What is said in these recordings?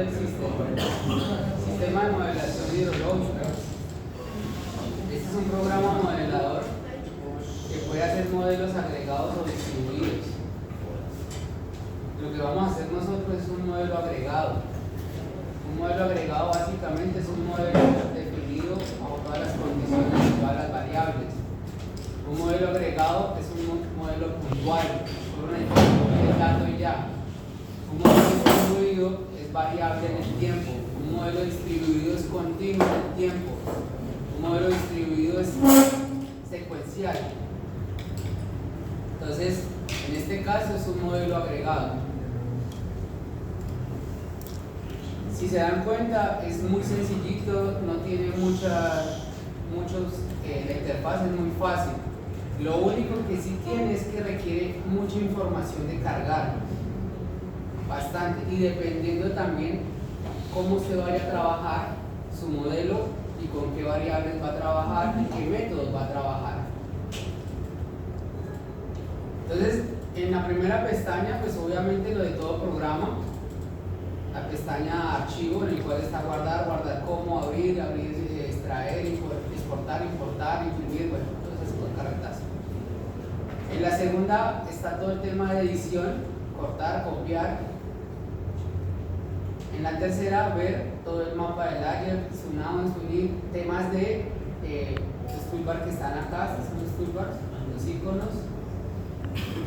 del sistema de modelación hidrológica. Este es un programa modelador que puede hacer modelos agregados o distribuidos. Lo que vamos a hacer nosotros es un modelo agregado. Un modelo agregado básicamente es un modelo definido bajo todas las condiciones y todas las variables. Un modelo agregado es un modelo puntual, solo necesitamos el dato y ya. Un modelo distribuido es variable en el tiempo. Un modelo distribuido es continuo en el tiempo. Un modelo distribuido es secuencial. Entonces, en este caso es un modelo agregado. Si se dan cuenta, es muy sencillito, no tiene la interfaz es muy fácil. Lo único que sí tiene es que requiere mucha información de cargar, bastante, y dependiendo también cómo se vaya a trabajar su modelo y con qué variables va a trabajar y qué métodos va a trabajar. Entonces, en la primera pestaña, pues obviamente lo de todo programa. La pestaña archivo, en el cual está guardar cómo, abrir, extraer, exportar, importar, imprimir, bueno, todas esas carretas. En la segunda está todo el tema de edición, cortar, copiar. En la tercera, ver todo el mapa del layer, unir temas de los toolbars que están acá, estos son los toolbars, los iconos.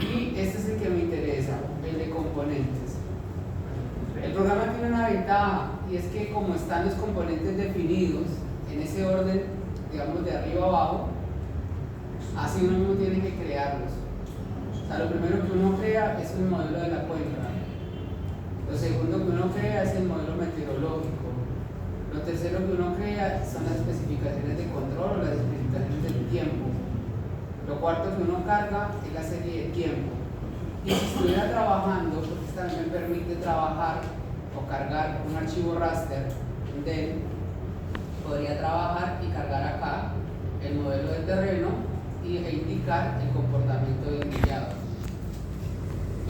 Y este es el que me interesa, el de componentes. El programa tiene una ventaja y es que como están los componentes definidos en ese orden, digamos de arriba a abajo, así uno mismo tiene que crearlos. O sea, lo primero que uno crea es el modelo de la cuenca. Lo segundo que uno crea es el modelo meteorológico. Lo tercero que uno crea son las especificaciones de control o las especificaciones del tiempo. Lo cuarto que uno carga es la serie de tiempo. Y si estuviera trabajando, porque esta también me permite trabajar o cargar un archivo raster, un DEL, podría trabajar y cargar acá el modelo de terreno e indicar el comportamiento del guiado.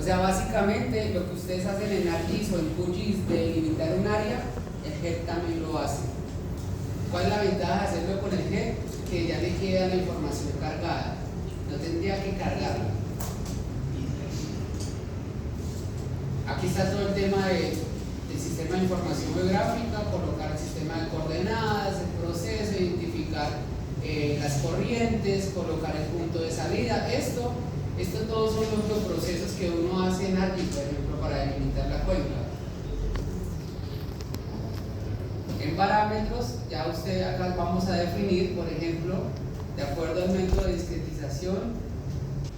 O sea, básicamente lo que ustedes hacen en ArcGIS o en QGIS de limitar un área, el GED también lo hace. ¿Cuál es la ventaja de hacerlo con el GED? Que ya le queda la información cargada, no tendría que cargarla. Aquí está todo el tema del sistema de información geográfica, colocar el sistema de coordenadas, el proceso, identificar las corrientes, colocar el punto de salida. Esto todos son los procesos que uno hace en ArcGIS, por ejemplo, para delimitar la cuenca. En parámetros, ya acá vamos a definir, por ejemplo, de acuerdo al método de discretización,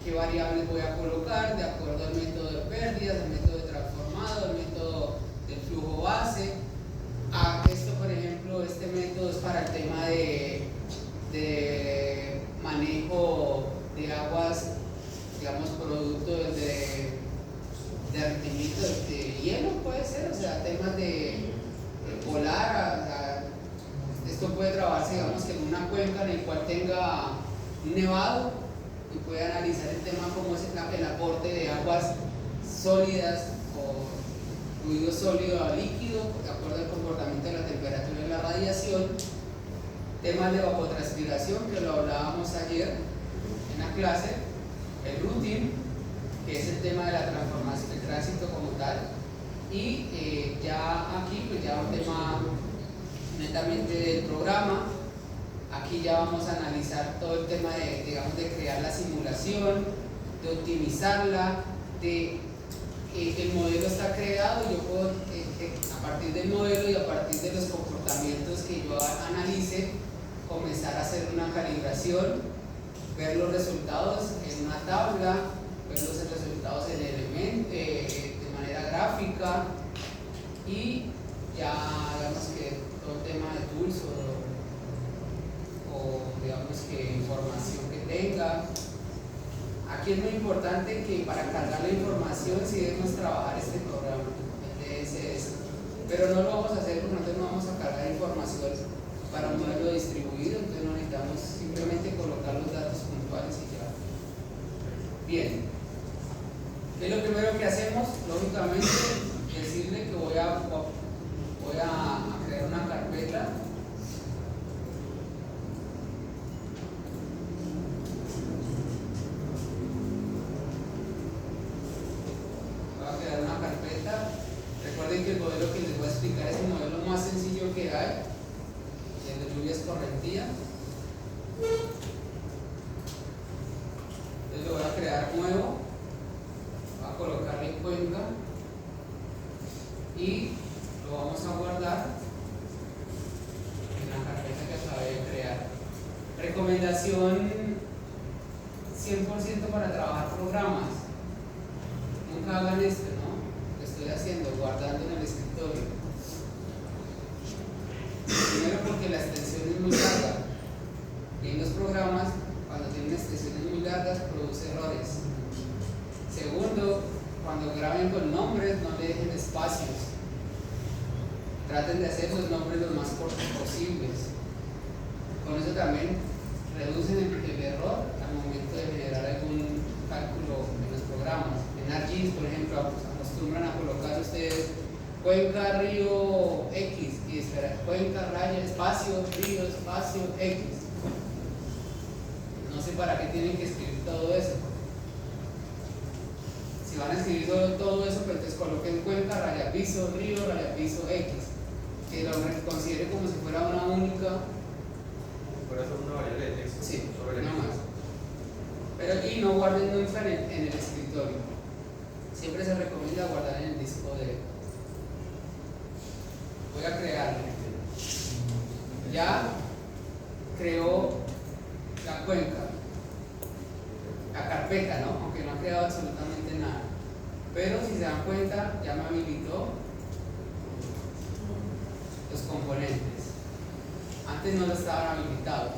qué variables voy a colocar, de acuerdo al método de pérdidas, al método de transformado, al método del flujo base. Esto, por ejemplo, este método es para el tema de manejo de aguas, digamos, producto de derretimiento de hielo, puede ser, o sea, temas de polar. Esto puede trabajarse, digamos, que en una cuenca en el cual tenga un nevado y puede analizar el tema como es el aporte de aguas sólidas o fluido sólido a líquido, de acuerdo al comportamiento de la temperatura y la radiación. Temas de evapotranspiración, que lo hablábamos ayer en la clase. El routing, que es el tema de la transformación, el tránsito como tal. Y ya aquí, pues ya un tema netamente del programa. Aquí ya vamos a analizar todo el tema de, digamos, de crear la simulación, de optimizarla, de el modelo está creado y yo puedo, a partir del modelo y a partir de los comportamientos que yo analice, comenzar a hacer una calibración, ver los resultados en una tabla, ver los resultados en elemento, de manera gráfica, y ya digamos que todo el tema de tools o digamos que información que tenga. Aquí es muy importante que para cargar la información sí debemos trabajar este programa, el DSS, pero no lo vamos a hacer porque nosotros no vamos a cargar información para un modelo distribuido, entonces no necesitamos simplemente colocar los datos puntuales y ya. Bien, ¿qué es lo primero que hacemos? Lógicamente decirle que voy a nuevo, voy a colocarle cuenca y lo vamos a guardar en la carpeta que acabé de crear. Recomendación 100% para trabajar programas. Nunca hagan esto, ¿no? Lo estoy haciendo, guardando en el escritorio. Primero porque la extensión es muy larga. Y en los programas, cuando tienen extensiones muy largas, produce errores. Segundo, cuando graben con nombres, no le dejen espacios. Traten de hacer los nombres los más cortos posibles. Con eso también reducen el error al momento de generar algún cálculo en los programas. En ArcGIS, por ejemplo, acostumbran a colocar ustedes cuenca río X y esperar cuenca raya espacio río espacio X. No sé para qué tienen que escribir todo eso. Si van a escribir solo todo eso, pues entonces coloquen cuenca raya piso río raya piso X, que lo considere como si fuera una única. Por eso una variable de texto. Sí, sobre no más. Pero y no guarden nunca en el escritorio. Siempre se recomienda guardar en el disco de. Voy a crearlo. Ya creó la cuenca, la carpeta, ¿no? Aunque no ha creado absolutamente nada. Pero si se dan cuenta, ya me habilitó los componentes. Antes no lo estaban habilitados.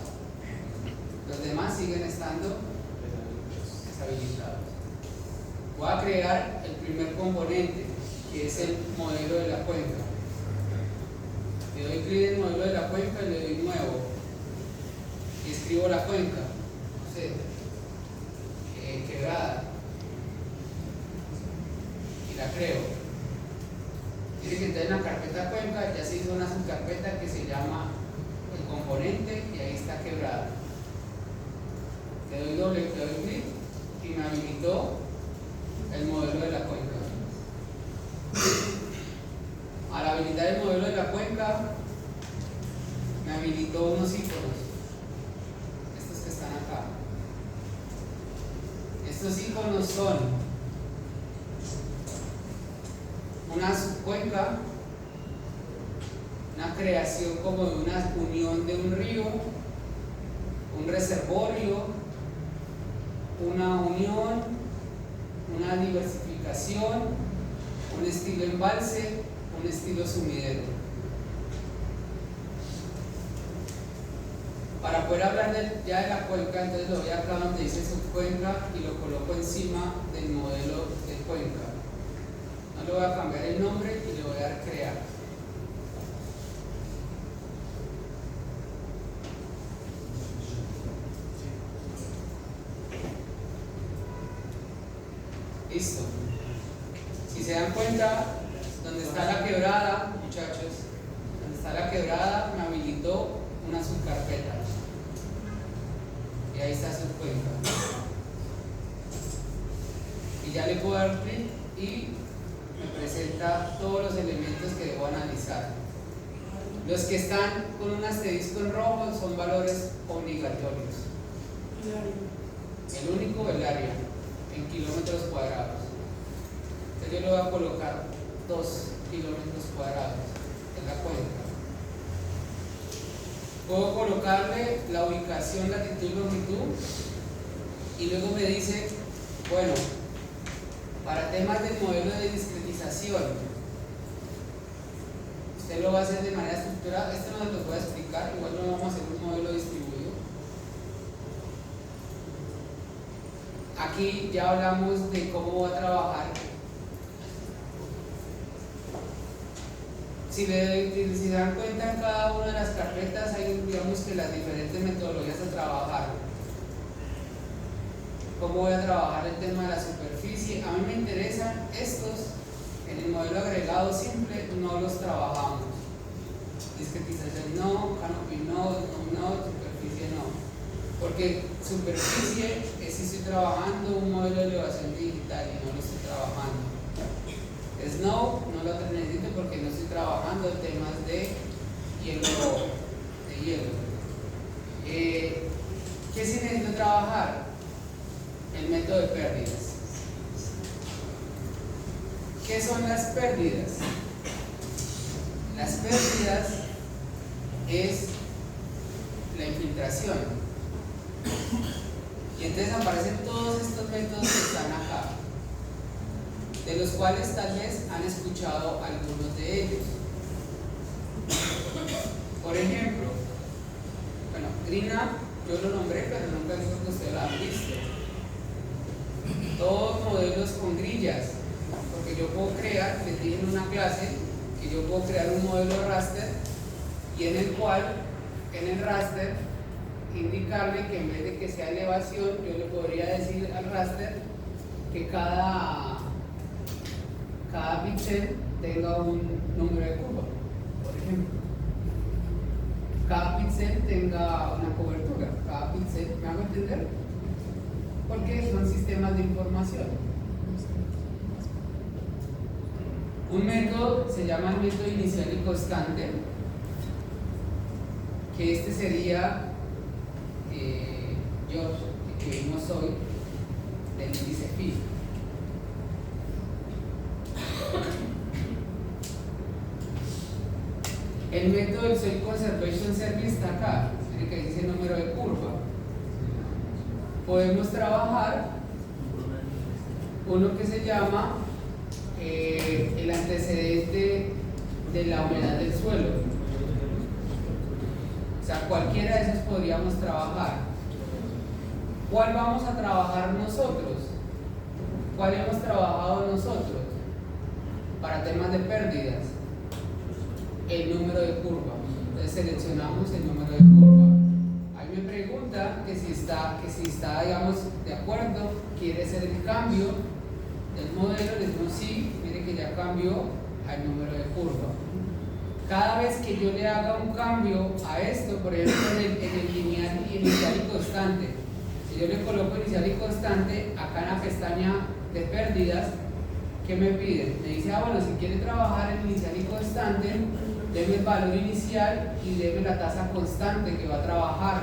Los demás siguen estando deshabilitados. Voy a crear el primer componente, que es el modelo de la cuenca. Le doy clic en el modelo de la cuenca y le doy nuevo. Y escribo la cuenca. No sé, quebrada. Y la creo. Dice que entonces en la carpeta cuenca ya se hizo una subcarpeta que se llama el componente y ahí está quebrada. Le doy clic y me habilitó el modelo de la cuenca. Al habilitar el modelo de la cuenca me habilitó unos iconos, estos que están acá. Estos iconos son una subcuenca, una creación como de una unión de un río, un reservorio, una unión, una diversificación, un estilo embalse, un estilo sumidero. Para poder hablar ya de la cuenca, entonces lo voy acá donde dice subcuenca y lo coloco encima del modelo de cuenca. No le voy a cambiar el nombre y le voy a dar crear. Listo. Si se dan cuenta, donde está la quebrada, muchachos, donde está la quebrada, me habilitó una subcarpeta. Y ahí está su cuenca. Y ya le puedo dar clic y me presenta todos los elementos que debo analizar. Los que están con un asterisco en rojo son valores obligatorios. El único, el área, en kilómetros cuadrados. Entonces yo le voy a colocar 2 kilómetros cuadrados en la cuenca. Puedo colocarle la ubicación, latitud y longitud, y luego me dice, bueno, para temas del modelo de discretización, usted lo va a hacer de manera estructurada. Esto no se lo voy a explicar, igual no vamos a hacer un modelo distribuido. Aquí ya hablamos de cómo va a trabajar. Si se dan cuenta, en cada una de las carpetas hay, digamos, que las diferentes metodologías a trabajar. ¿Cómo voy a trabajar el tema de la superficie? A mí me interesan estos. En el modelo agregado simple no los trabajamos. Discretización no, canopy no, superficie no. Porque superficie es si estoy trabajando un modelo de elevación digital y no lo estoy trabajando. Snow no lo necesito porque no estoy trabajando temas de hielo. ¿Qué sí necesito trabajar? el método de pérdidas. ¿Qué son las pérdidas? Las pérdidas es la infiltración. Y entonces aparecen todos estos métodos que están acá, de los cuales tal vez han escuchado algunos de ellos. Por ejemplo, bueno, GreenUp yo lo nombré, pero nunca digo que ustedes lo han visto. Todos modelos con grillas, porque yo puedo crear, les dije en una clase, que yo puedo crear un modelo raster y en el cual, en el raster, indicarle que en vez de que sea elevación, yo le podría decir al raster que cada píxel tenga un número de curva, por ejemplo. Cada píxel tenga una cobertura, cada píxel, ¿me hago entender? Porque son sistemas de información. Un método se llama el método inicial y constante, que este sería que vimos hoy del índice phi. El método del Soil Conservation Service está acá, el que dice número de curva. Podemos trabajar uno que se llama el antecedente de la humedad del suelo. O sea, cualquiera de esos podríamos trabajar. ¿Cuál vamos a trabajar nosotros? ¿Cuál hemos trabajado nosotros para temas de pérdidas? El número de curva. Entonces seleccionamos el número de curva. Ahí me pregunta que si está, digamos, de acuerdo, quiere hacer el cambio del modelo. Le digo sí, mire que ya cambió al número de curva. Cada vez que yo le haga un cambio a esto, por ejemplo en el lineal inicial y constante, si yo le coloco inicial y constante, acá en la pestaña de pérdidas, ¿qué me pide? Me dice, bueno, si quiere trabajar en inicial y constante, deme el valor inicial y deme la tasa constante que va a trabajar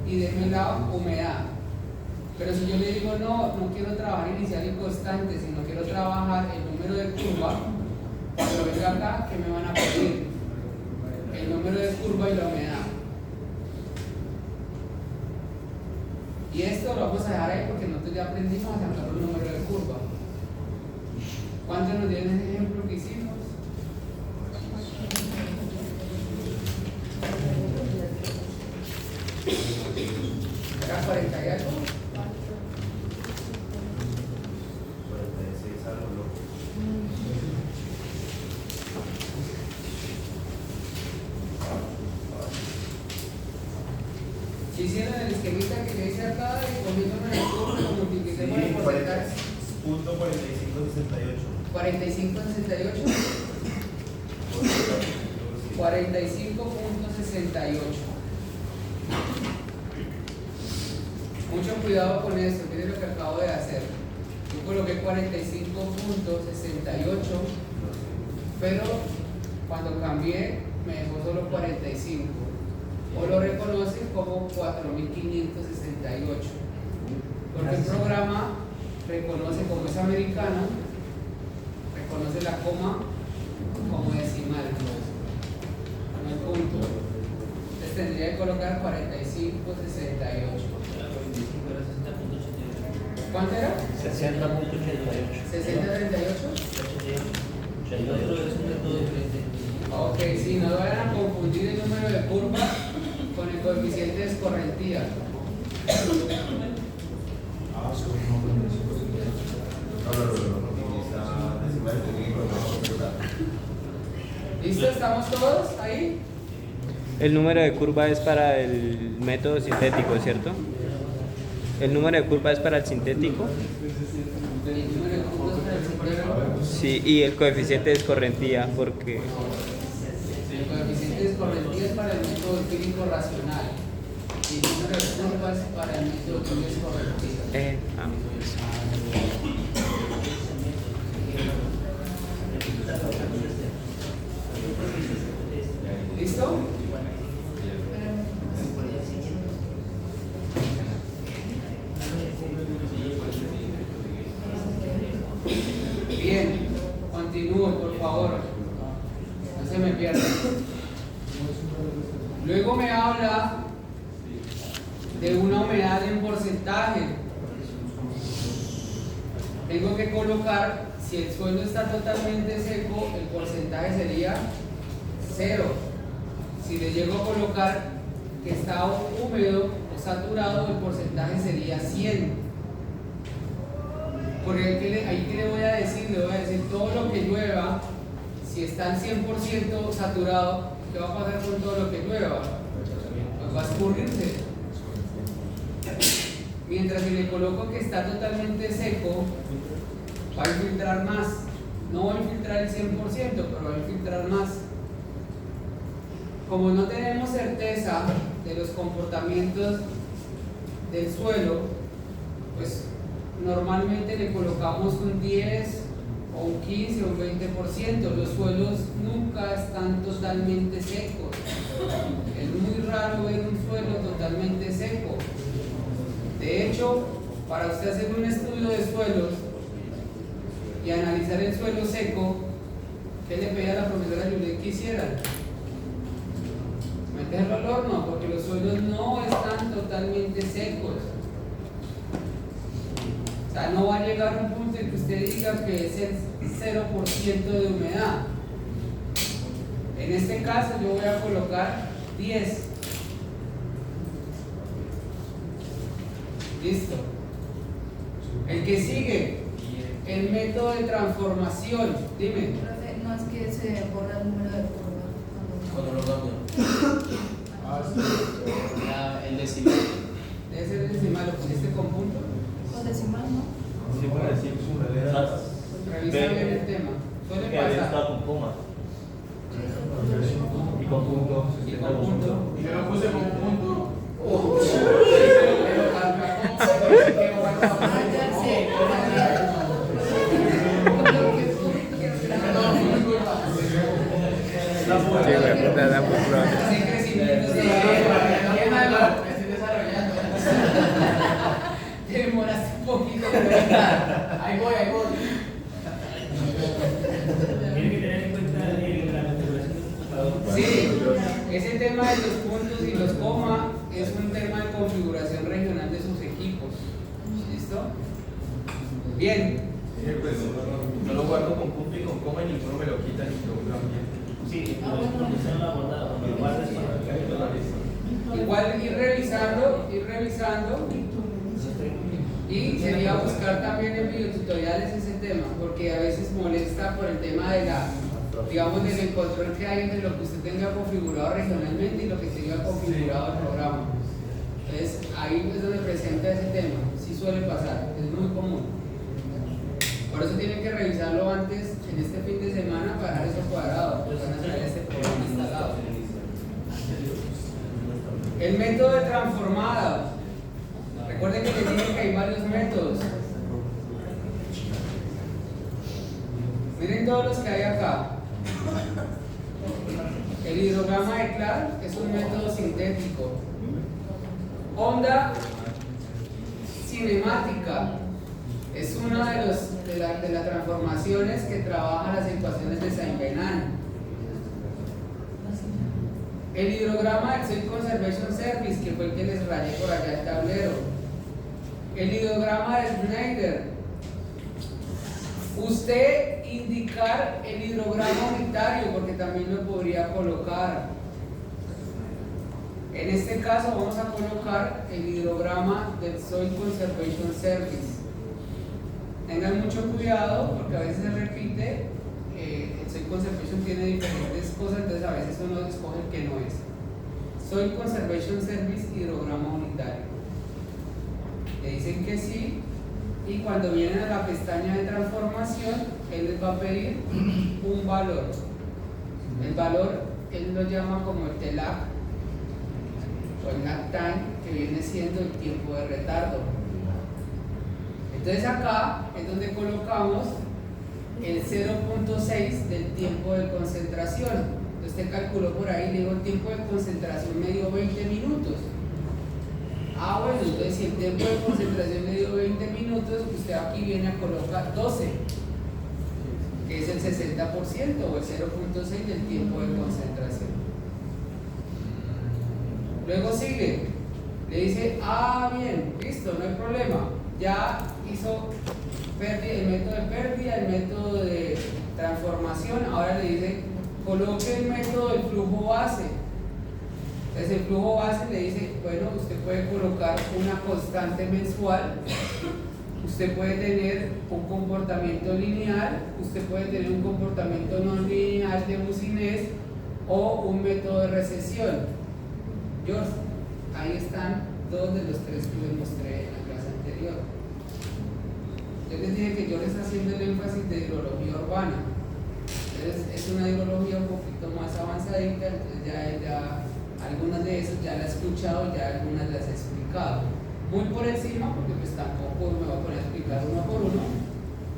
y deme la humedad. Pero si yo le digo, no quiero trabajar inicial y constante, sino quiero trabajar el número de curva, cuando venga acá, ¿qué me van a pedir? El número de curva y la humedad. Y esto lo vamos a dejar ahí porque nosotros ya aprendimos a sacar un número de curva. ¿Cuántos nos dieron ese ejemplo que hicimos? ¿Era 40 y algo? 46 algo loco. Si hicieron el esquemita que le hice acá y comiéndome el curva, lo multipliqué por el porcentaje. Punto 4568. 45.68. 45.68. Mucho cuidado con esto, miren lo que acabo de hacer. Yo coloqué 45.68, pero cuando cambié me dejó solo 45. O lo reconoce como 4.568. Porque el programa reconoce, como es americano, reconoce la coma como decimal, no el punto. Entonces tendría que colocar 45.68. ¿Cuánto era? 60.88. 60.38. Ok, si no vayan a confundir el número de curva con el coeficiente de escorrentía. ¿Listo? ¿Estamos todos ahí? El número de curva es para el método sintético, ¿cierto? El número de curva es para el sintético. El número de curva es para el sintético. Sí, y el coeficiente de escorrentía, porque El coeficiente de escorrentía es para el método empírico racional. Y el número de curva es para el método de escorrentía. ¿Listo? Continúo, por favor. No se me pierda. Luego me habla de una humedad en porcentaje. Tengo que colocar, si el suelo está totalmente seco, el porcentaje sería 0. Si le llego a colocar que está húmedo o saturado, el porcentaje sería 100. Porque ahí que le voy a decir, todo lo que llueva, si está al 100% saturado, ¿qué va a pasar con todo lo que llueva? Pues va a escurrirse. Mientras si le coloco que está totalmente seco, va a infiltrar más. No va a infiltrar el 100%, pero va a infiltrar más. Como no tenemos certeza de los comportamientos del suelo, pues normalmente le colocamos un 10 o un 15 o un 20%. Los suelos nunca están totalmente secos. Es muy raro ver un suelo totalmente seco. De hecho, para usted hacer un estudio de suelos y analizar el suelo seco, ¿qué le pedía a la profesora Juliet que hiciera? Meterlo al horno, porque los suelos no están totalmente secos. O sea, no va a llegar a un punto en que usted diga que es el 0% de humedad. En este caso yo voy a colocar 10. Listo. El que sigue, el método de transformación. Dime. Profe, no es que se borra el número de curva Cuando lo cambio. El decimal. Debe ser el decimal, ¿lo pusiste con punto? con decimal, ¿no? Sí, para decir Revisa bien el tema. Suele que había pasar. estado con coma. Sí, Y con punto. Y con punto. Y yo lo puse con un punto. Ah, ya sé. Hace crecimiento de Me estoy desarrollando. te demoraste un poquito. Ahí voy. Tiene que tener en cuenta la configuración del computador. Sí, ese tema de los puntos y los comas es un tema de configuración regional de sus equipos. ¿Listo? Bien. Pues no lo guardo con punto y con coma y ninguno me lo quita ni lo cambia. Sí, porque se lo guardado. Cuando lo guardas para el cambio. Igual ir revisando y sería buscar también en videotutoriales ese tema, porque a veces molesta por el tema de digamos, del control que hay entre lo que usted tenga configurado regionalmente y lo que tenga configurado el programa. Entonces ahí es donde presenta ese tema, sí suele pasar, es muy común. Por eso tienen que revisarlo antes en este fin de semana para dejar eso cuadrado, porque van a traer este programa instalado. El método de transformada. Recuerden que les dije que hay varios métodos. Miren todos los que hay acá. El hidrograma de Clark es un método sintético. Onda cinemática es una de las transformaciones que trabaja las ecuaciones de Saint-Venant. El hidrograma del Soil Conservation Service, que fue el que les rayé por allá el tablero. El hidrograma de Schneider. Usted indicar el hidrograma unitario, porque también lo podría colocar. En este caso vamos a colocar el hidrograma del Soil Conservation Service. Tengan mucho cuidado porque a veces se repite. El Soil Conservation tiene diferentes cosas, entonces a veces uno escoge el que no es. Soil Conservation Service, hidrograma unitario. Le dicen que sí, y cuando vienen a la pestaña de transformación, él les va a pedir un valor. El valor, él lo llama como el TELAC o el lag time, que viene siendo el tiempo de retardo. Entonces acá es donde colocamos el 0.6 del tiempo de concentración. Usted calculó por ahí, le digo, el tiempo de concentración me dio 20 minutos. Ah, bueno, entonces si el tiempo de concentración me dio 20 minutos, usted aquí viene a colocar 12, que que es el 60% o el 0.6 del tiempo de concentración. Luego sigue, le dice, bien, listo, no hay problema, ya hizo el método de pérdida, el método de transformación, ahora le dice, coloque el método del flujo base. Entonces el flujo base le dice, bueno, usted puede colocar una constante mensual, usted puede tener un comportamiento lineal, usted puede tener un comportamiento no lineal de Boussinesq o un método de recesión. George, ahí están dos de los tres que les mostré en la clase anterior. Yo les dije que yo les estoy haciendo el énfasis de hidrología urbana. Entonces es una hidrología un poquito más avanzadita, entonces ya algunas de esas ya las he escuchado, ya algunas las he explicado. Muy por encima, porque pues tampoco me voy a poner a explicar uno por uno,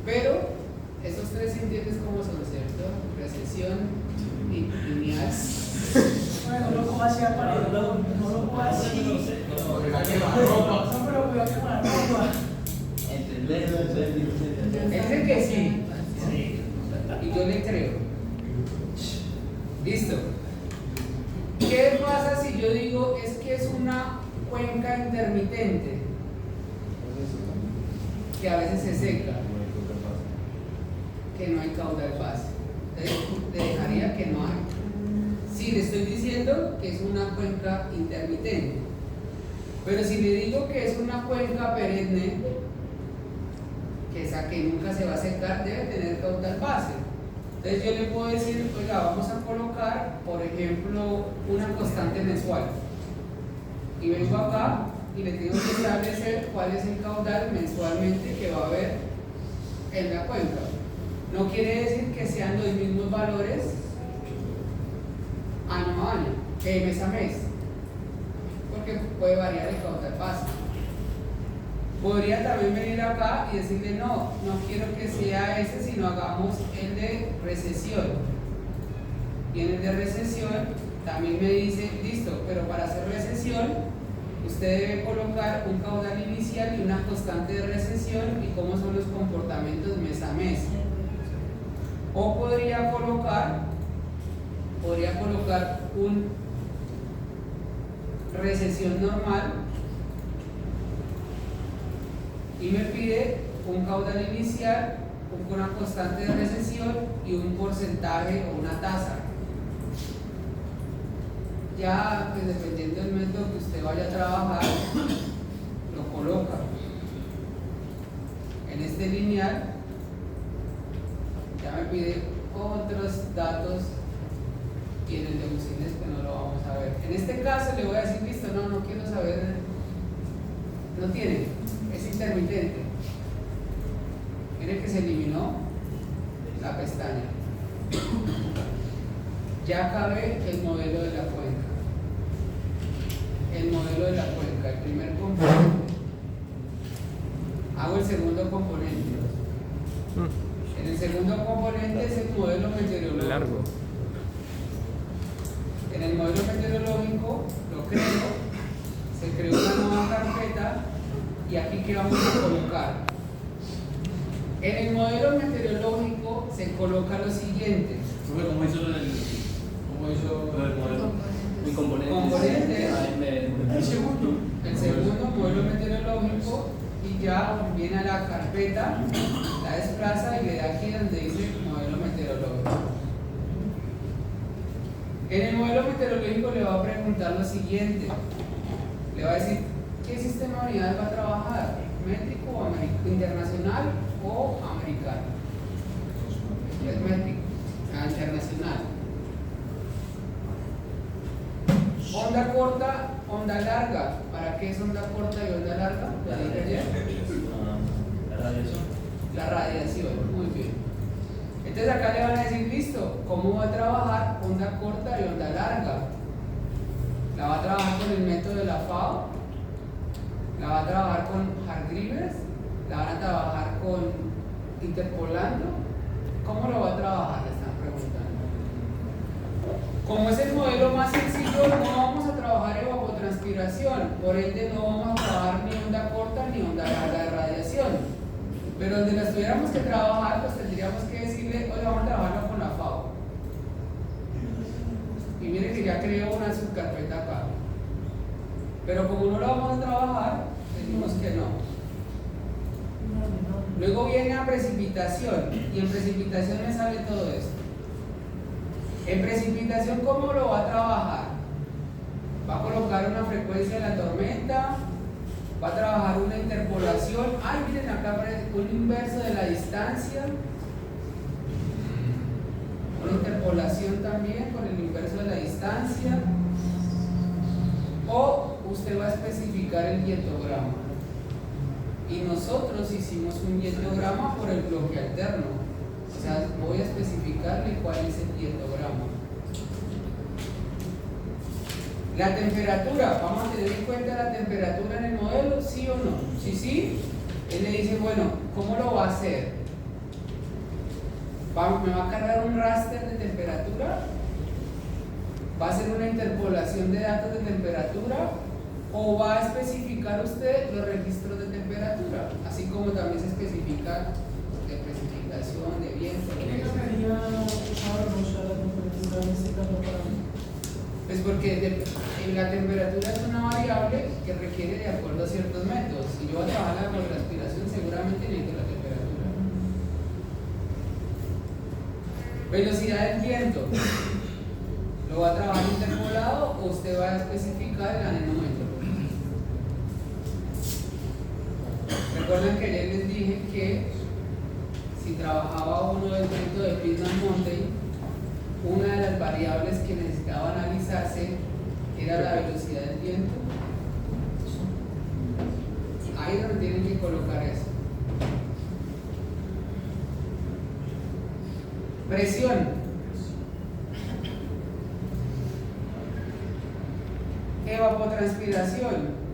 pero esos tres sintientes como son, ¿cierto? Recesión y lineal. Bueno, no lo puedo hacer para no lo puedo hacer. No, pero voy a quemar ropa. Él dice que sí, y yo le creo. Listo. ¿Qué pasa si yo digo es que es una cuenca intermitente que a veces se seca, que no hay caudal base? Te dejaría que no hay. Sí, le estoy diciendo que es una cuenca intermitente, pero si le digo que es una cuenca perenne, que nunca se va a secar, debe tener caudal base. Entonces yo le puedo decir, oiga, vamos a colocar, por ejemplo, una constante mensual. Y vengo acá y le tengo que establecer cuál es el caudal mensualmente que va a haber en la cuenca. No quiere decir que sean los mismos valores año a año, mes a mes, porque puede variar el caudal base. Podría también venir acá y decirle, no quiero que sea ese, sino hagamos el de recesión. Y en el de recesión también me dice, listo, pero para hacer recesión, usted debe colocar un caudal inicial y una constante de recesión y cómo son los comportamientos mes a mes. O podría colocar un recesión normal y me pide un caudal inicial, una constante de recesión y un porcentaje o una tasa. Ya, pues dependiendo del método que usted vaya a trabajar, lo coloca. En este lineal ya me pide otros datos y en el de Boussinesq que no lo vamos a ver. En este caso le voy a decir, listo, no quiero saber, no tiene, es intermitente. Mire que se eliminó la pestaña. Ya cabe el modelo de la cuenca. El modelo de la cuenca, el primer componente. Hago el segundo componente. En el segundo componente es el modelo meteorológico. Largo. En el modelo meteorológico lo creo, se creó una nueva carpeta y aquí que vamos a colocar. En el modelo meteorológico se coloca lo siguiente. ¿Cómo hizo el modelo? Mi componente. Componente. El segundo. El segundo modelo meteorológico y ya viene a la carpeta, la desplaza y le da aquí donde dice modelo meteorológico. En el modelo meteorológico le va a preguntar lo siguiente. Le va a decir, ¿qué sistema de unidades va a trabajar? ¿Métrico o internacional o americano? Es métrico, internacional. Onda corta, onda larga. ¿Para qué es onda corta y onda larga? ¿La dije ayer? La radiación. La radiación, muy bien. Entonces acá le van a decir, listo, ¿cómo va a trabajar onda corta y onda larga? ¿La va a trabajar con el método de la FAO? ¿La va a trabajar con Hargreaves? ¿La van a trabajar con interpolando? ¿Cómo lo va a trabajar? Le están preguntando. Como es el modelo más sencillo, no vamos a trabajar evapotranspiración, por ende no vamos a trabajar ni onda corta ni onda larga de radiación. Pero donde las tuviéramos que trabajar, pues tendríamos que decirle, oye, vamos a trabajarlo con la FAO. Y mire que ya creo una subcarpeta acá. Pero como no lo vamos a trabajar, decimos que no. Luego viene a precipitación, y en precipitación me sale todo esto. En precipitación, ¿cómo lo va a trabajar? Va a colocar una frecuencia de la tormenta, va a trabajar una interpolación. Ay, miren acá, un inverso de la distancia, una interpolación también con el inverso de la distancia, o usted va a especificar el dietograma. Y nosotros hicimos un dietograma por el bloque alterno. O sea, voy a especificarle cuál es el dietograma. La temperatura, vamos a tener en cuenta la temperatura en el modelo, ¿sí o no? Si sí, él le dice, bueno, ¿cómo lo va a hacer? ¿Me va a cargar un raster de temperatura? ¿Va a hacer una interpolación de datos de temperatura? ¿O va a especificar usted los registros de temperatura? Así como también se especifica de precipitación, de viento. ¿Qué cambiaría usar o no usar la temperatura en este caso para mí? Pues porque la temperatura es una variable que requiere de acuerdo a ciertos métodos. Si yo voy a trabajar con transpiración, seguramente necesito la temperatura. Velocidad del viento. ¿Lo va a trabajar interpolado o usted va a especificar el anemómetro? Recuerden que ayer les dije que si trabajaba uno del método de Pitman-Monday, una de las variables que necesitaba analizarse era la velocidad del viento. Ahí es donde tienen que colocar eso. Presión. Evapotranspiración.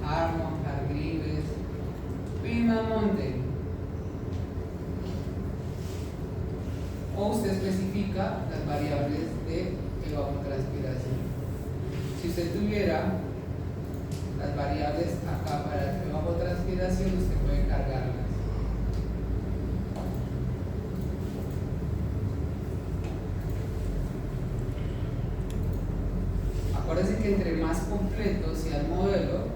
Harmon, Hargreaves, Pitman-Monday. O usted especifica las variables de evapotranspiración. Si usted tuviera las variables acá para evapotranspiración, usted puede cargarlas. Acuérdense que entre más completo sea el modelo,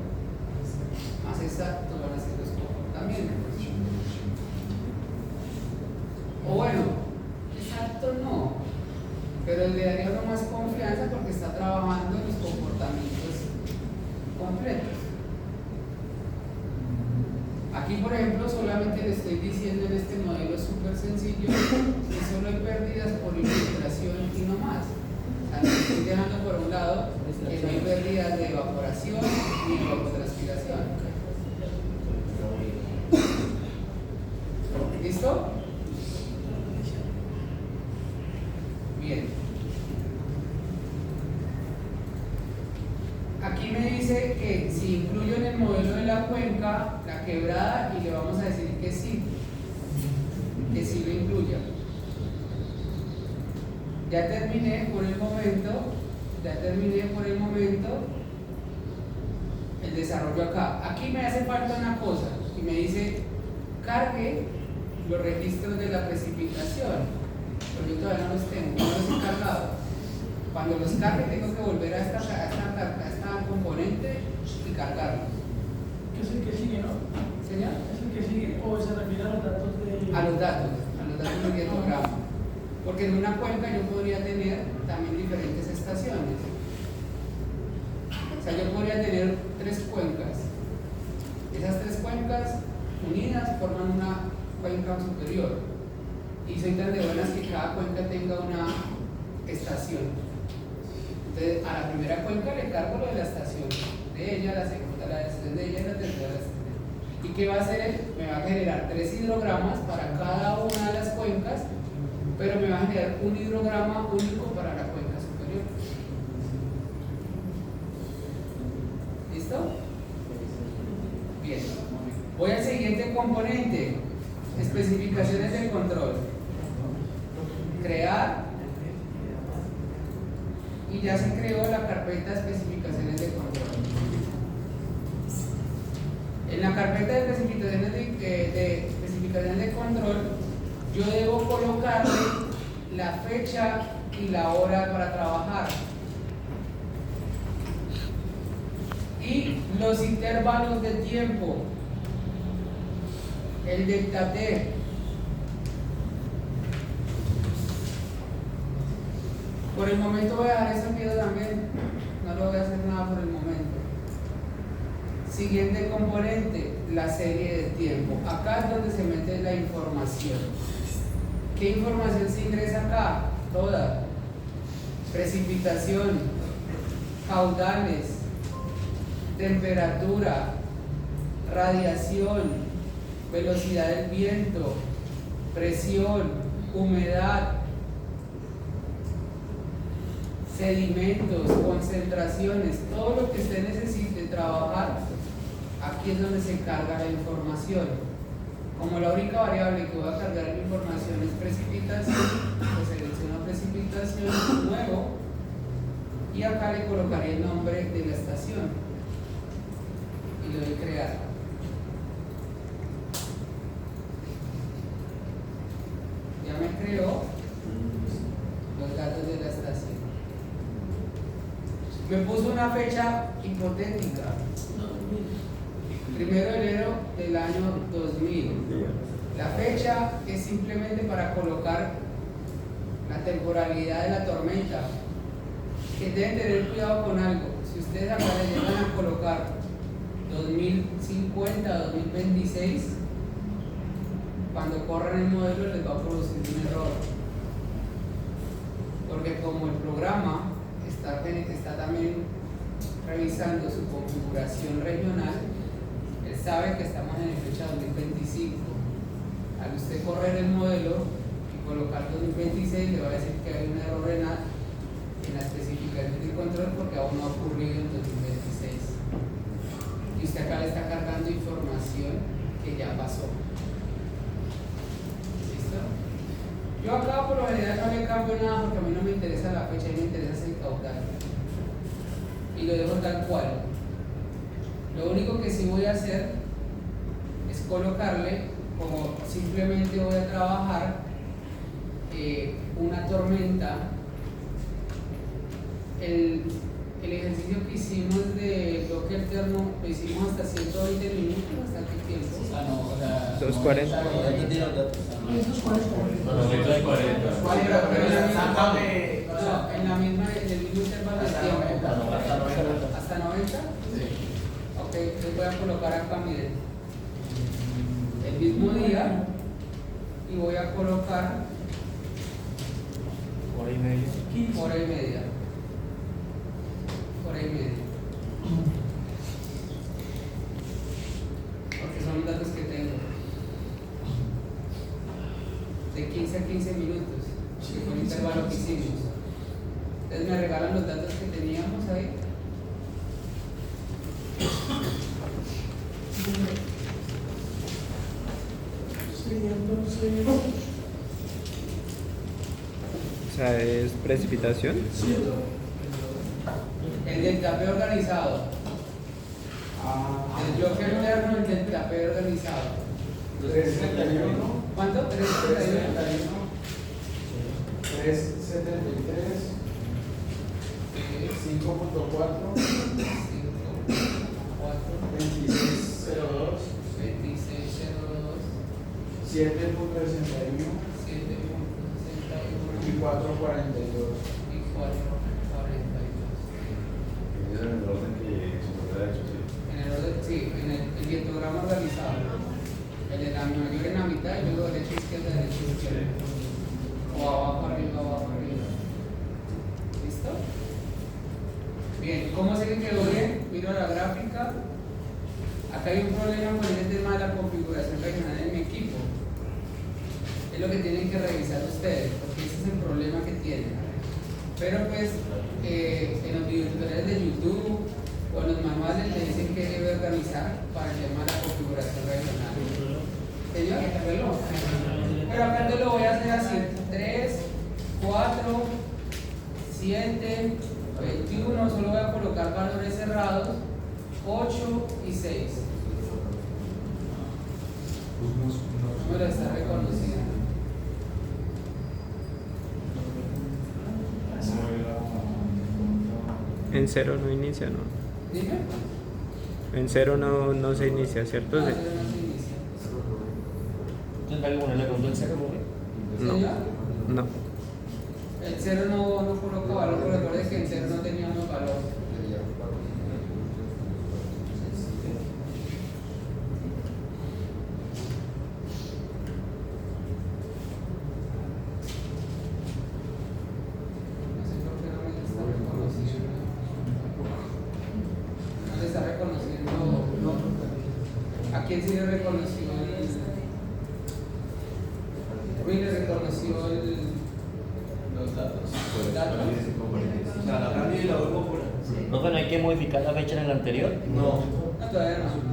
más exactos van a ser los comportamientos. O bueno, exacto no, pero le daría uno más confianza porque está trabajando en los comportamientos completos. Aquí, por ejemplo, solamente le estoy diciendo en este modelo súper sencillo que solo hay pérdidas por infiltración y no más. O sea, le estoy dejando por un lado que no hay pérdidas de evaporación ni de evapotranspiración. ¿Listo? Bien. Aquí me dice que si incluyo en el modelo de la cuenca la quebrada, y le vamos a decir que sí lo incluya. Ya terminé por el momento el desarrollo acá. Aquí me hace falta una cosa y me dice cargue los registros de la precipitación, pero yo todavía no los tengo, no los he cargado. Cuando los cargue tengo que volver a esta componente y cargarlos. ¿Qué es el que sigue, no? ¿Señor? ¿Es el que sigue o se refiere a los datos de...? A los datos del dietograma. Porque en una cuenca yo podría tener también diferentes estaciones. O sea, yo podría tener 3 cuencas. Esas 3 cuencas unidas forman una cuenca superior. Y soy tan de buenas que cada cuenca tenga una estación. Entonces, a la primera cuenca le cargo lo de la estación de ella, la segunda la estación de ella y la tercera la estación. ¿Y qué va a hacer él? Me va a generar 3 hidrogramas para cada una de las cuencas, pero me va a generar un hidrograma único para la cuenca superior. ¿Listo? Bien. Voy al siguiente componente. Especificaciones de control. Crear. Y ya se creó la carpeta de especificaciones de control. En la carpeta de especificaciones de control, yo debo colocarle la fecha y la hora para trabajar. Y los intervalos de tiempo, el delta T. Por el momento voy a dejar eso quieto también, no lo voy a hacer nada por el momento. Siguiente componente, la serie de tiempo. Acá es donde se mete la información. ¿Qué información se ingresa acá? Toda. Precipitación, caudales, temperatura, radiación, velocidad del viento, presión, humedad, sedimentos, concentraciones, todo lo que usted necesite trabajar, aquí es donde se carga la información. Como la única variable que voy a cargar la información es precipitación, pues selecciono precipitación, nuevo, y acá le colocaré el nombre de la estación y le doy crear. Ya me creó los datos de la estación. Me puso una fecha hipotética, 1 de enero del año 2000. La fecha es simplemente para colocar la temporalidad de la tormenta, que deben tener cuidado con algo. Si ustedes acá le llegan a colocar 2050, 2026, cuando corran el modelo les va a producir un error, porque como el programa está también revisando su configuración regional, él sabe que estamos en fecha 2025. Al usted correr el modelo y colocar 2026, le va a decir que hay un error en la especificación de control porque aún no ha ocurrido en 2026. Y usted acá le está cargando información que ya pasó. ¿Listo? Yo acá por lo general no le cambio nada porque a mí no me interesa la fecha, a mí me interesa el caudal. Y lo dejo tal cual. Lo único que sí voy a hacer es colocarle, como simplemente voy a trabajar una tormenta. El ejercicio que hicimos de bloque alterno lo hicimos hasta 120 minutos, ¿hasta qué tiempo? Ah, no, o sea. 240. Ya entendí los datos. Esos 40. En el mismo intervalo de tiempo. ¿Hasta 90? Sí. Ok, yo voy a colocar acá, miren, el mismo día y voy a colocar Hora y media. hora y media. Hora y media. Porque son los datos que tengo. De 15 a 15 minutos. Con el intervalo que hicimos. Entonces me regalan los datos que teníamos ahí. O sea, es precipitación. El del tapé organizado. El bloque alterno, el del tapé organizado. 371. ¿Cuánto? 371. 373. 5.4. 2602. 2602. 7.61. 7.61. Y 4.42. Y 4.42. Es en el orden que se puede haber hecho, sí. En el orden, sí, en el dietograma organizado. El de la mayor en la mitad y luego derecha, izquierda, izquierda. O abajo, arriba, abajo, arriba. ¿Listo? Bien, ¿cómo se que quedó bien? Miro la gráfica. Acá hay un problema con el tema de la configuración regional en mi equipo. Es lo que tienen que revisar ustedes, porque ese es el problema que tienen. Pero pues, en los videotutoriales de YouTube o en los manuales le dicen que debe organizar para el tema de la configuración regional. Señor, el reloj. Pero acá te lo voy a hacer así: 3, 4, 7, 21, solo voy a colocar valores cerrados, 8 y 6. En cero no inicia, ¿no? Dime. En cero no se inicia, ¿cierto? No, Sí. cero no se inicia. Entonces hay que ponerle con el cero, ¿no? No. ¿Sería? No. El cero no coloca valor, pero recuerden que en cero no teníamos valor. No sé por qué no me está reconociendo. No le está reconociendo. ¿A quién sí le reconoció el? Rui le reconoció Los datos. los datos. O sea, la cambio y la vuelvo por. ¿No que no hay que modificar la fecha en el anterior? No. No, todavía no.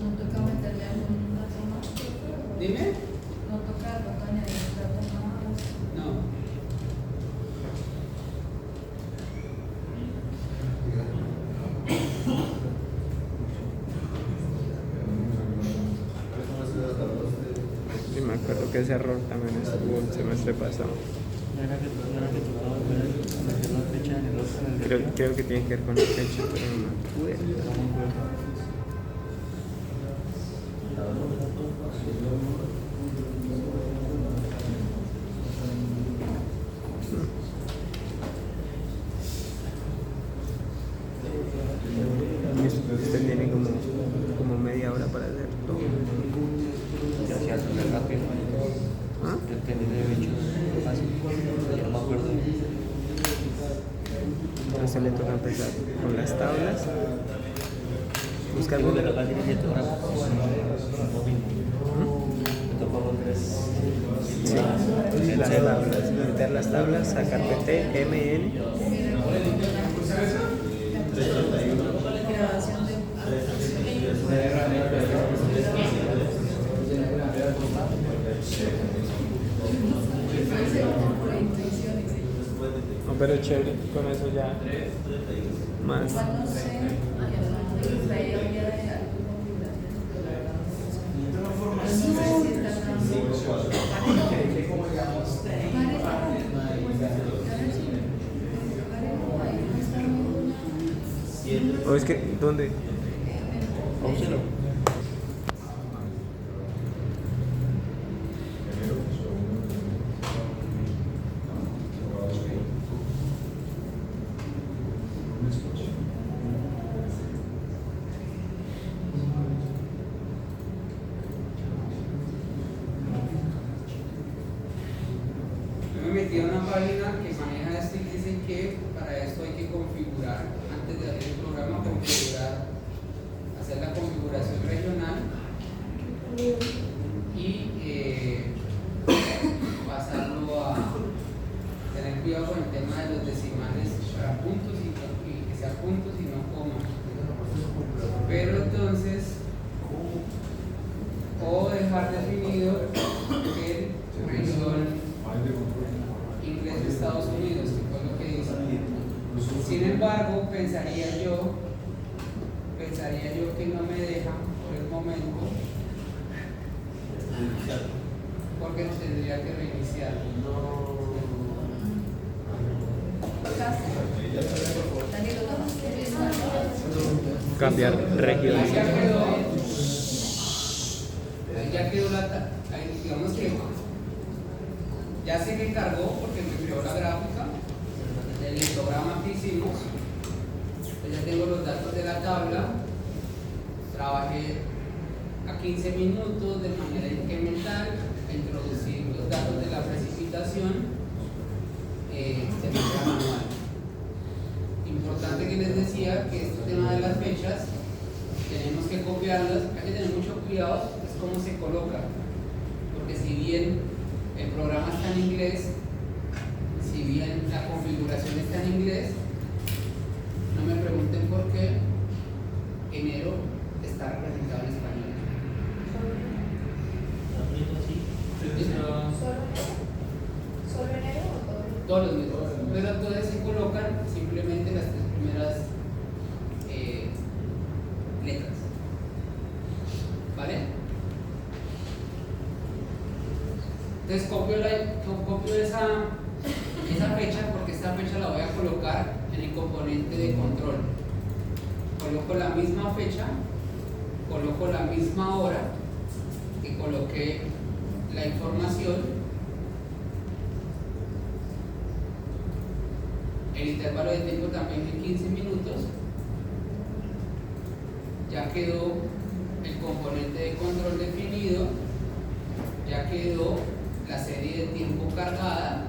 No toca meterle algún dato más. Dime. No toca añadir datos más. No. Sí, me acuerdo que ese error también estuvo el semestre pasado. No era que tocaba meter la fecha en el otro en el Creo que tiene que ver con la fecha, pero no me acuerdo. Este tiene como media hora para hacer todo. Ya hacía súper rápido. ¿Ah? Yo entendí de hecho fácil. Yo no me acuerdo. Entonces le toca empezar con las tablas. Buscar Tengo que número. tocar 17 horas. Me tocó con 3. Sí, las tablas, meter las tablas, sacar PT, MN. Grabación de. Por intuición, No, pero chévere, con eso ya más. igual no sé. La idea de algo configuraciones, pero la verdad no sé. No sé si está ¿O es que dónde? Óselo. Yo me metí a una página que maneja esto y dice que para esto hay que configurar, antes de abrir el programa, hacer la configuración regional y pasarlo a tener cuidado con el tema de los decimales para puntos y que sea puntos y no comas. Pero entonces, o dejar definido el región inglés de Estados Unidos, que fue lo que dice. Sin embargo, pensaría yo que no me deja por el momento, porque tendría que reiniciar. Cambiar región. Ahí ya quedó ahí digamos que ya sé que cargó porque me creó la gráfica del histograma que hicimos. Ya tengo los datos de la tabla. Trabajé a 15 minutos de manera incremental a introducir los datos de la precipitación de manera manual. Importante que les decía que este tema de las fechas tenemos que copiarlas, hay que tener mucho cuidado, es cómo se coloca, porque si bien el programa está en inglés, si bien la configuración está en inglés, No me pregunten por qué enero está representado en español. ¿Solo enero o todo? Todos los meses. Pero entonces se colocan simplemente las tres primeras letras. ¿Vale? Entonces copio esa fecha, porque esta fecha la voy a colocar en el componente de control. Coloco la misma fecha, coloco la misma hora que coloqué la información. El intervalo de tiempo también en 15 minutos. Ya quedó el componente de control definido. Ya quedó la serie de tiempo cargada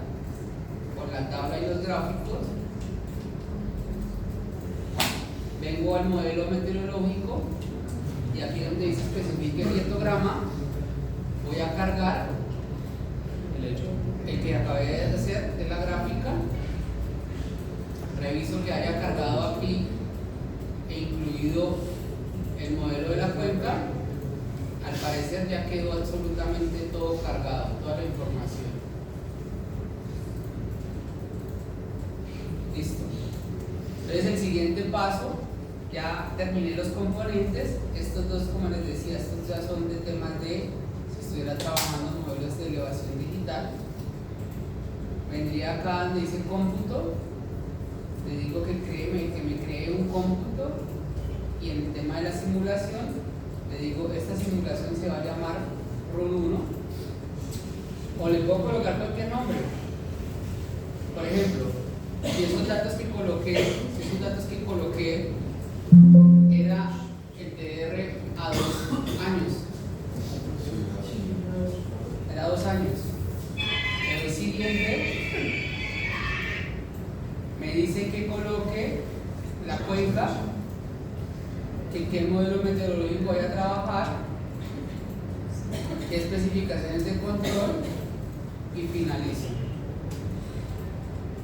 con la tabla y los gráficos. Vengo al modelo meteorológico y aquí donde dice especifique el dietograma, voy a cargar el que acabé de hacer de la gráfica. Reviso que haya cargado aquí e incluido el modelo de la cuenca. Al parecer ya quedó absolutamente todo cargado, toda la información. Listo. Entonces el siguiente paso, ya terminé los componentes. Estos dos, como les decía, estos ya son de temas de si estuviera trabajando en modelos de elevación digital. Vendría acá donde dice cómputo. Le digo que me cree un cómputo, y en el tema de la simulación le digo esta simulación se va a llamar run 1, o le puedo colocar cualquier nombre. Por ejemplo, si esos datos que coloqué era el TR a 2 años, era 2 años, el siguiente me dice que coloque la cuenca, que qué modelo meteorológico voy a trabajar, qué especificaciones de control, y finalizo.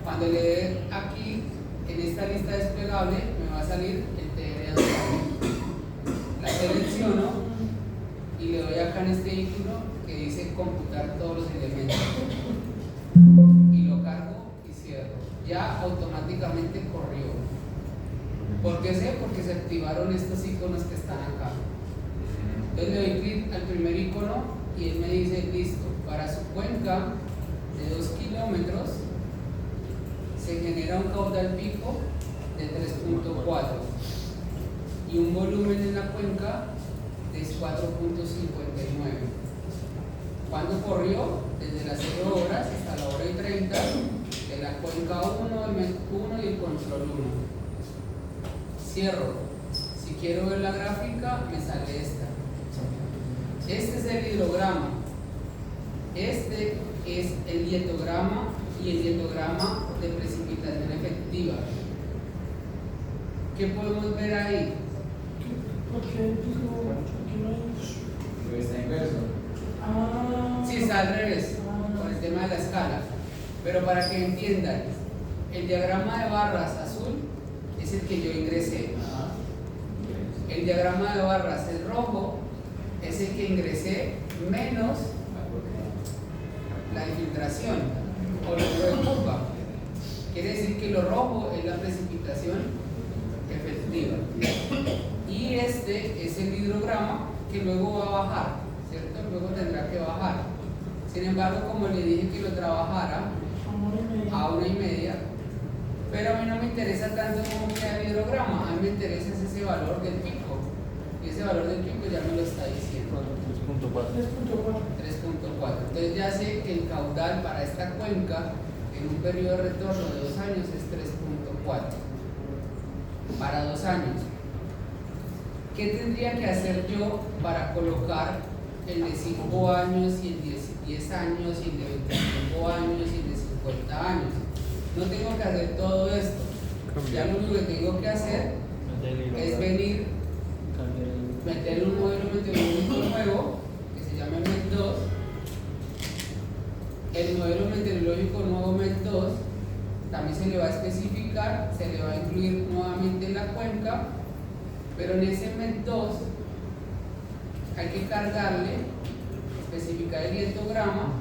Cuando le dé aquí en esta lista desplegable me va a salir el TR. La selecciono y le doy acá en este icono que dice computar todos los elementos y lo cargo y cierro. Ya automáticamente corrió. ¿Por qué sé? Porque se activaron estos iconos que están acá. Entonces le doy clic al primer icono y él me dice listo, para su cuenca de 2 kilómetros se genera un caudal pico de 3.4 y un volumen en la cuenca de 4.59. ¿Cuándo corrió? Desde las 0 horas hasta la hora y 30 de la cuenca 1, el MET 1 y el control 1. Cierro. Si quiero ver la gráfica, me sale esta. Este es el hidrograma. Este es el dietograma y el dietograma de precipitación efectiva. ¿Qué podemos ver ahí? Porque no hay. Pero está inverso. Sí, está al revés, con el tema de la escala. Pero para que entiendan, el diagrama de barras azul es el que yo ingresé. El diagrama de barras, el rojo, es el que ingresé menos la infiltración o lo que ocupa. Quiere decir que lo rojo es la precipitación efectiva. Y este es el hidrograma que luego va a bajar, ¿cierto? Luego tendrá que bajar. Sin embargo, como le dije que lo trabajara a 1,5, pero a mí no me interesa tanto cómo queda el hidrograma, a mí me interesa ese valor del pico. Y ese valor del pico ya me lo está diciendo. 3.4. 3.4. Entonces ya sé que el caudal para esta cuenca en un periodo de retorno de 2 años es 3.4. Para 2 años. ¿Qué tendría que hacer yo para colocar el de 5 años y el de 10 años y el de 25 años y el de 50 años? No tengo que hacer todo esto. Ya lo único que tengo que hacer es venir, meter un modelo meteorológico nuevo que se llama MET 2. El modelo meteorológico nuevo MET 2 también se le va a especificar, se le va a incluir nuevamente la cuenca, pero en ese MET 2 hay que cargarle, especificar el dietograma,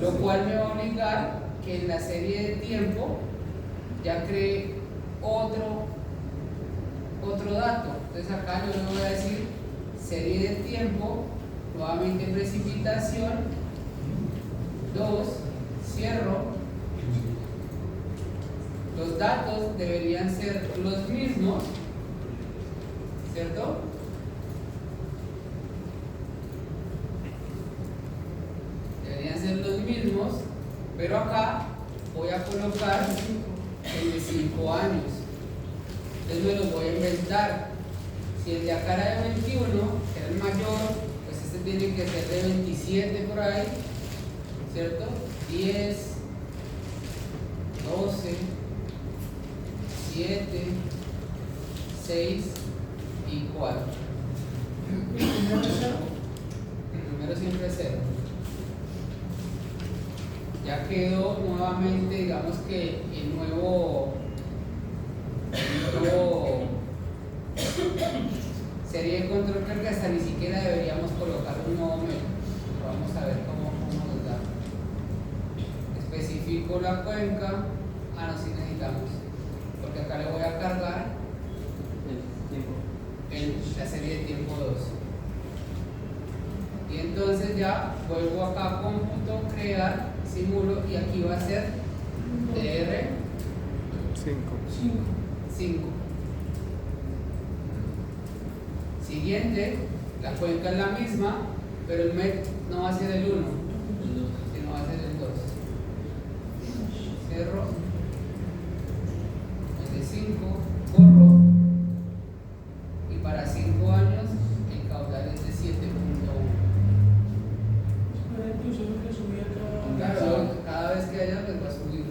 lo cual me va a obligar que en la serie de tiempo ya cree otro dato. Entonces acá yo le voy a decir serie de tiempo, nuevamente precipitación, 2, cierro. Los datos deberían ser los mismos, ¿cierto? Deberían ser los mismos, pero acá voy a colocar el de 5 años. Entonces me los voy a inventar. Si el de acá era de 21, que era el mayor, pues este tiene que ser de 27 por ahí, ¿cierto? 10, 12, 7, 6 y 4. El número siempre es 0. Ya quedó nuevamente, digamos que el nuevo serie de control. Creo que hasta ni siquiera deberíamos colocar un nuevo método. Vamos a ver cómo nos da. Especifico la cuenca. No, si necesitamos, porque acá le voy a cargar la serie de tiempo 2. Y entonces ya vuelvo acá a cómputo, crear, simulo, y aquí va a ser DR 5. Siguiente, la cuenca es la misma, pero el MET no va a ser el 1, sino va a ser el 2. Cerro, el de 5, corro, y para 5 años el caudal es de 7.1. Claro, cada vez que haya pues va a subir.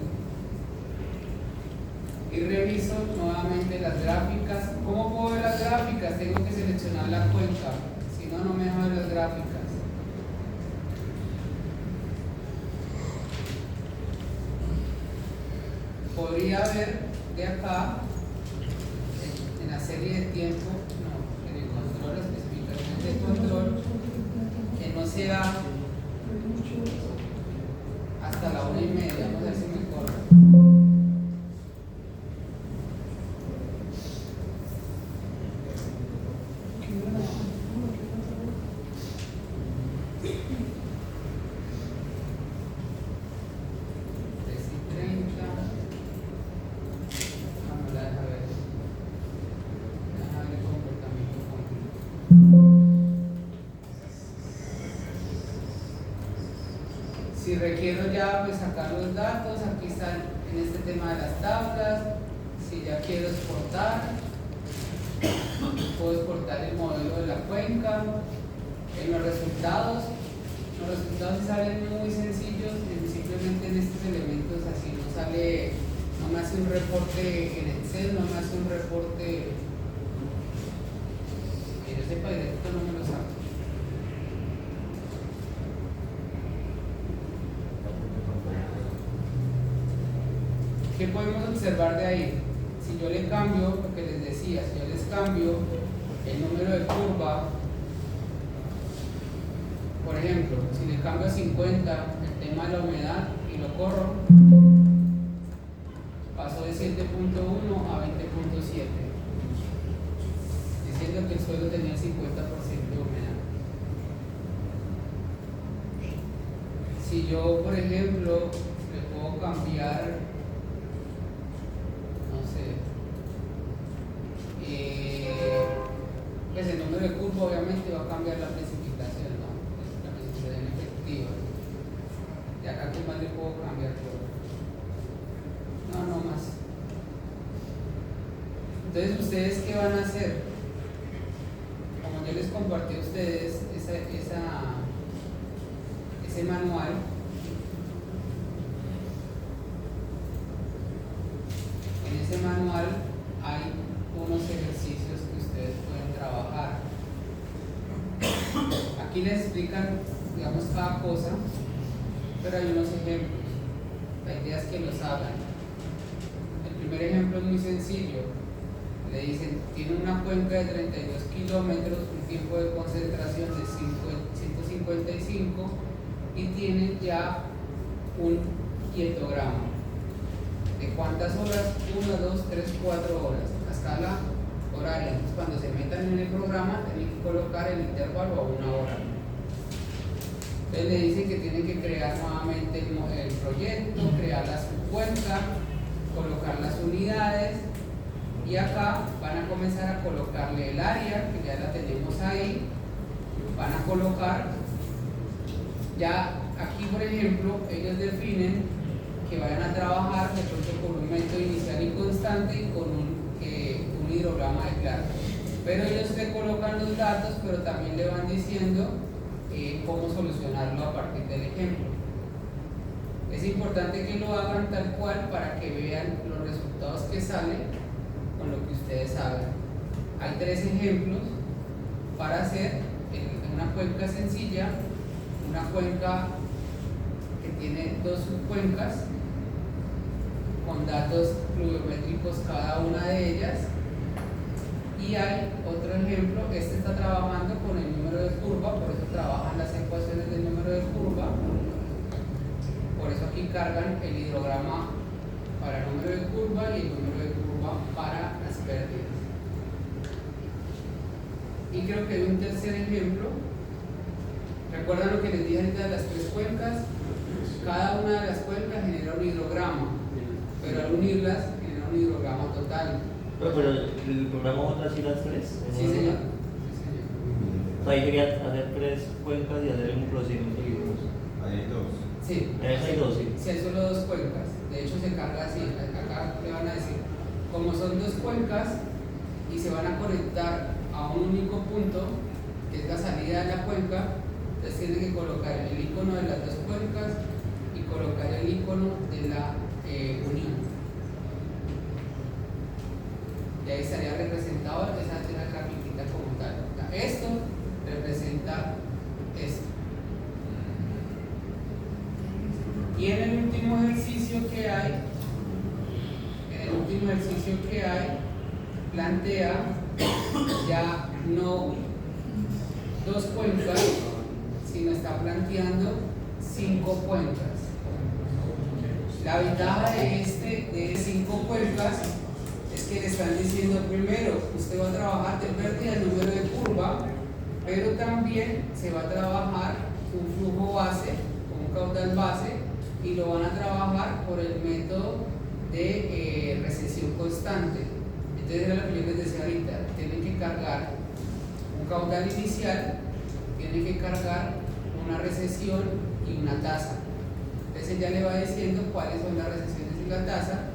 Y reviso nuevamente las gráficas. ¿Cómo puedo ver las gráficas? Tengo que seleccionar la cuenca, si no, no me deja ver las gráficas. Podría ver de acá, en la serie de tiempo, no, en el control, especificaciones de control, que no sea hasta la 1:30. Vamos a ver si me corre. Si requiero ya pues sacar los datos, aquí están en este tema de las tablas. Si ya quiero exportar, puedo exportar el modelo de la cuenca. En los resultados sí salen muy sencillos, simplemente en estos elementos así no sale, no me hace un reporte en Excel, no me hace un reporte que yo sepa directo, no me lo saco. ¿Qué podemos observar de ahí? Si yo le cambio, lo que les decía, si yo les cambio el número de curva, por ejemplo, si le cambio a 50 el tema de la humedad y lo corro, pasó de 7.1 a 20.7, diciendo que el suelo tenía 50% de humedad. Si yo, por ejemplo, le puedo cambiar, pues el número de curva obviamente va a cambiar la precipitación, ¿no? La precipitación efectiva. Y acá qué más le puedo cambiar yo. No más. Entonces, ¿ustedes qué van a hacer? Como yo les compartí a ustedes ese manual, en ese manual hay unos ejercicios que ustedes pueden trabajar. Aquí les explican, digamos, cada cosa, pero hay unos ejemplos. La idea es que los hagan. El primer ejemplo es muy sencillo. Le dicen, tiene una cuenca de 32 kilómetros, un tiempo de concentración de 155 y tiene ya un quietograma. ¿De cuántas horas? 1, 2, 3, 4 horas. A escala horaria. Entonces, cuando se metan en el programa, tienen que colocar el intervalo a 1 hora. Entonces le dicen que tienen que crear nuevamente el proyecto, crear la subcuenca, colocar las unidades y acá van a comenzar a colocarle el área, que ya la tenemos ahí, van a colocar, ya aquí por ejemplo, ellos definen que vayan a trabajar de pronto con un método inicial y constante y con un hidrograma de claro. Pero ellos le colocan los datos, pero también le van diciendo cómo solucionarlo a partir del ejemplo. Es importante que lo hagan tal cual para que vean los resultados que salen con lo que ustedes hagan. Hay 3 ejemplos para hacer una cuenca sencilla, una cuenca que tiene 2 subcuencas con datos pluviométricos cada una de ellas. Y hay otro ejemplo, este está trabajando con el número de curva, por eso trabajan las ecuaciones del número de curva, por eso aquí cargan el hidrograma para el número de curva y el número de curva para las pérdidas. Y creo que hay un tercer ejemplo. ¿Recuerdan lo que les dije ahorita de las 3 cuencas? Cada una de las cuencas genera un hidrograma, pero al unirlas genera un hidrograma total. Pero el programa va a traer las 3. Sí, señor. O sea, ahí quería hacer 3 cuencas y hacer un procedimiento de hidros. Hay 2. Sí. Hay 2, sí. Si hay solo 2 cuencas, de hecho se carga así, acá le van a decir, como son 2 cuencas y se van a conectar a un único punto, que es la salida de la cuenca, entonces tienen que colocar el icono de las 2 cuencas y colocar el icono de la unión. Y ahí estaría representado esa grafiquita como tal. Esto representa esto. Y en el último ejercicio que hay, plantea ya no 2 cuencas, sino está planteando 5 cuencas. La ventaja de 5 cuencas es que le están diciendo primero, usted va a trabajar de pérdida del número de curva, pero también se va a trabajar un flujo base, un caudal base, y lo van a trabajar por el método de recesión constante. Entonces era lo que yo les decía ahorita, tienen que cargar un caudal inicial, tienen que cargar una recesión y una tasa. Entonces ya le va diciendo cuáles son las recesiones y la tasa.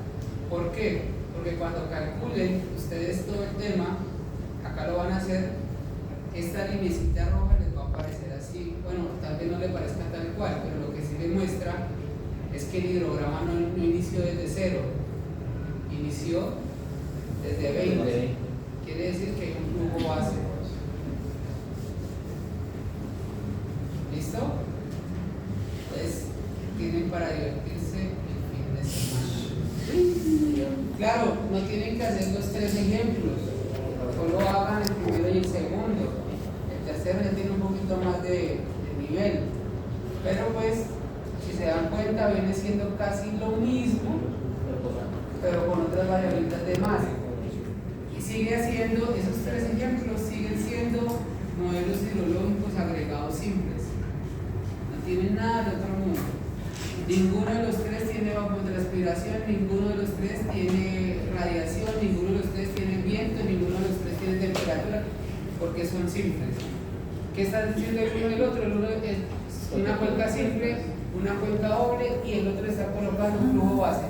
¿Por qué? Porque cuando calculen ustedes todo el tema, acá lo van a hacer, esta linecita roja les va a aparecer así, bueno, tal vez no le parezca tal cual, pero lo que sí les muestra es que el hidrograma no inició desde 0, inició desde 20, quiere decir que hay un flujo base. ¿Listo? Entonces tienen para divertirse el fin de semana. Claro, no tienen que hacer los 3 ejemplos, solo hagan el primero y el segundo. El tercero ya tiene un poquito más de nivel, pero pues si se dan cuenta viene siendo casi lo mismo, pero con otras variables de más. Y sigue haciendo, esos 3 ejemplos siguen siendo modelos hidrológicos agregados simples, no tienen nada de otro mundo. Ninguno de los 3 tiene evapotranspiración, ninguno de los 3 tiene radiación, ninguno de los 3 tiene viento, ninguno de los 3 tiene temperatura, porque son simples. ¿Qué está diciendo el uno y el otro? El uno es una cuenca simple, una cuenca doble, y el otro está colocando un flujo base.